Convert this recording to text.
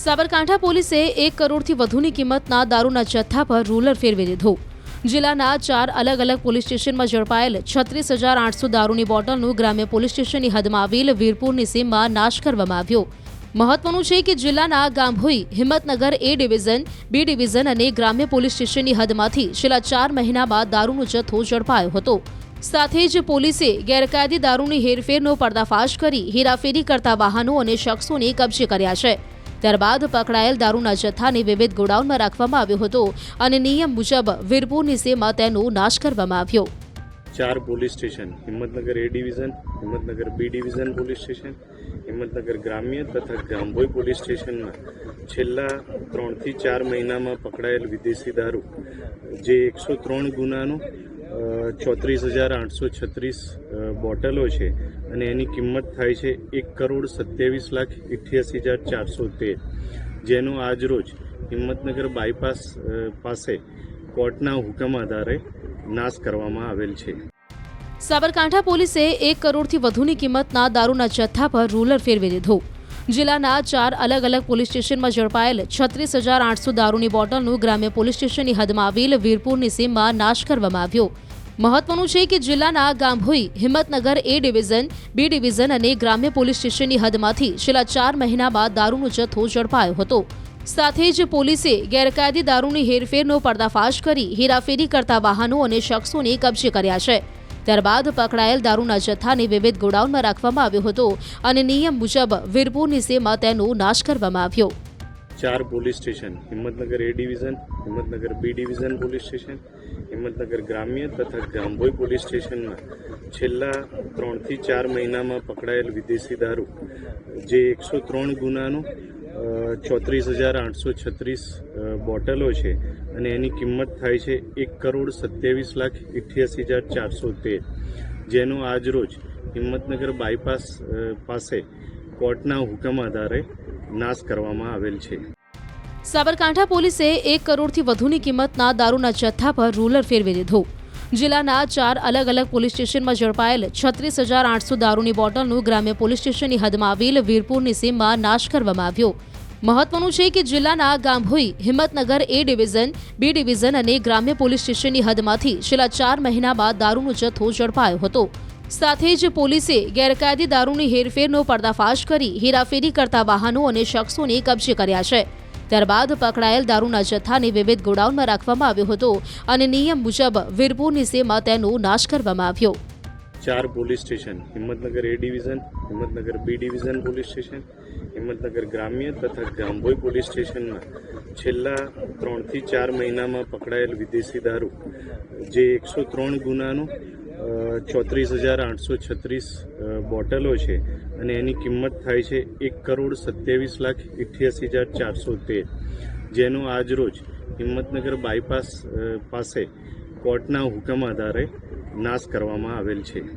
સાબરકાંઠા પોલીસે 1 કરોડથી વધુની કિંમતના દારૂના જથ્થા પર રૂલર ફેરવી દીધો। જિલ્લાના 4 અલગ અલગ પોલીસ સ્ટેશનમાં ઝડપાયેલ 36,800 દારૂની બોટલનું ગ્રામ્ય પોલીસ સ્ટેશનની હદમાં આવેલ વીરપુરની સીમમાં નાશ કરવામાં આવ્યો। મહત્વનું છે કે જિલ્લાના Gambhoi, Himmatnagar A division, B division અને ગ્રામ્ય પોલીસ સ્ટેશનની હદમાંથી છેલ્લા 4 મહિનામાં દારૂનો જથ્થો ઝડપાયો હતો। સાથે જ પોલીસે ગેરકાયદે દારૂની હેરફેરનો પર્દાફાશ કરી હેરાફેરી કરતા વાહનો અને શખ્સોને કબજે કર્યા છે। ત્યારબાદ પકડાયેલ દારૂના જથ્થાને વિવિધ ગોડાઉનમાં રાખવામાં આવ્યો હતો અને નિયમ મુજબ વીરપુરની સીમમાં તેનો નાશ કરવામાં આવ્યો। 4 police station Himmatnagar A division, Himmatnagar B division police station, Himmatnagar ગ્રામ્ય તથા ગાંભોઈ પોલીસ સ્ટેશનમાં છેલ્લા 3 થી 4 મહિનામાં પકડાયેલ વિદેશી દારૂ જે 103 ગુનાનો 34,836 બોટલો છે અને એની કિંમત થાય છે 1,27,88,413, જેનો આજરોજ હિંમતનગર બાયપાસ પાસે કોર્ટના હુકમ આધારે નાશ કરવામાં આવેલ છે। સાબરકાંઠા પોલીસે 1 કરોડથી વધુની કિંમતના દારૂના જથ્થા પર રૂલર ફેરવી દીધો। જિલ્લાના 4 અલગ અલગ પોલીસ સ્ટેશનમાં ઝડપાયેલ 36,800 દારૂની બોટલનું ગ્રામ્ય પોલીસ સ્ટેશનની હદમાં આવેલ વીરપુરની સીમમાં નાશ કરવામાં આવ્યો। મહત્વનું છે કે જિલ્લાના Gambhoi, Himmatnagar A division, B division અને ગ્રામ્ય પોલીસ સ્ટેશનની હદમાંથી છેલ્લા 4 મહિનામાં દારૂનો જથ્થો ઝડપાયો હતો। સાથે જ પોલીસે ગેરકાયદે દારૂની હેરફેરનો પર્દાફાશ કરી હેરાફેરી કરતા વાહનો અને શખ્સોને કબજે કર્યા છે। ત્યારબાદ પકડાયેલ દારૂના જથ્થાને વિવિધ ગોડાઉનમાં રાખવામાં આવ્યો હતો અને નિયમ મુજબ વીરપુરની સીમમાં તેનો નાશ કરવામાં આવ્યો। 4 police station Himmatnagar A division, Himmatnagar B division police station, Himmatnagar ગ્રામ્ય તથા ગાંભોઈ પોલીસ સ્ટેશનમાં છેલ્લા 3 થી 4 મહિનામાં પકડાયેલ વિદેશી દારૂ જે 103 ગુનાનો 34,836 બોટલો છે અને એની કિંમત થાય છે 1,27,88,413, જેનો આજરોજ હિંમતનગર બાયપાસ પાસે કોર્ટના હુકમ આધારે નાશ કરવામાં આવેલ છે। સાબરકાંઠા પોલીસે 1 કરોડથી વધુની કિંમતના દારૂના જથ્થા પર રૂલર ફેરવી દીધો। જિલ્લાના 4 અલગ અલગ પોલીસ સ્ટેશનમાં ઝડપાયેલ 36,800 દારૂની બોટલનું ગ્રામ્ય પોલીસ સ્ટેશનની હદમાં આવેલ વીરપુરની સીમમાં નાશ કરવામાં આવ્યો। મહત્વનું છે કે જિલ્લાના Gambhoi, Himmatnagar A division, B division અને ગ્રામ્ય પોલીસ સ્ટેશનની હદમાંથી છેલ્લા 4 મહિનામાં દારૂનો જથ્થો ઝડપાયો હતો। સાથે જ પોલીસે ગેરકાયદે દારૂની હેરફેરનો પર્દાફાશ કરી હેરાફેરી કરતા વાહનો અને શખ્સોને કબજે કર્યા છે। ત્યારબાદ પકડાયેલ દારૂના જથ્થાને વિવિધ ગોડાઉનમાં રાખવામાં આવ્યો હતો અને નિયમ મુજબ વીરપુરની સીમમાં તેનો નાશ કરવામાં આવ્યો। 4 police station Himmatnagar A division, Himmatnagar B division police station, Himmatnagar ગ્રામ્ય તથા ગાંભોઈ પોલીસ સ્ટેશનમાં છેલ્લા 3 થી 4 મહિનામાં પકડાયેલ વિદેશી દારૂ જે 103 ગુનાનો 34,836 બોટલો છે અને એની કિંમત થાય છે 1,27,88,413, જેનો આજરોજ હિંમતનગર બાયપાસ પાસે કોર્ટના હુકમ આધારે નાશ કરવામાં આવેલ છે।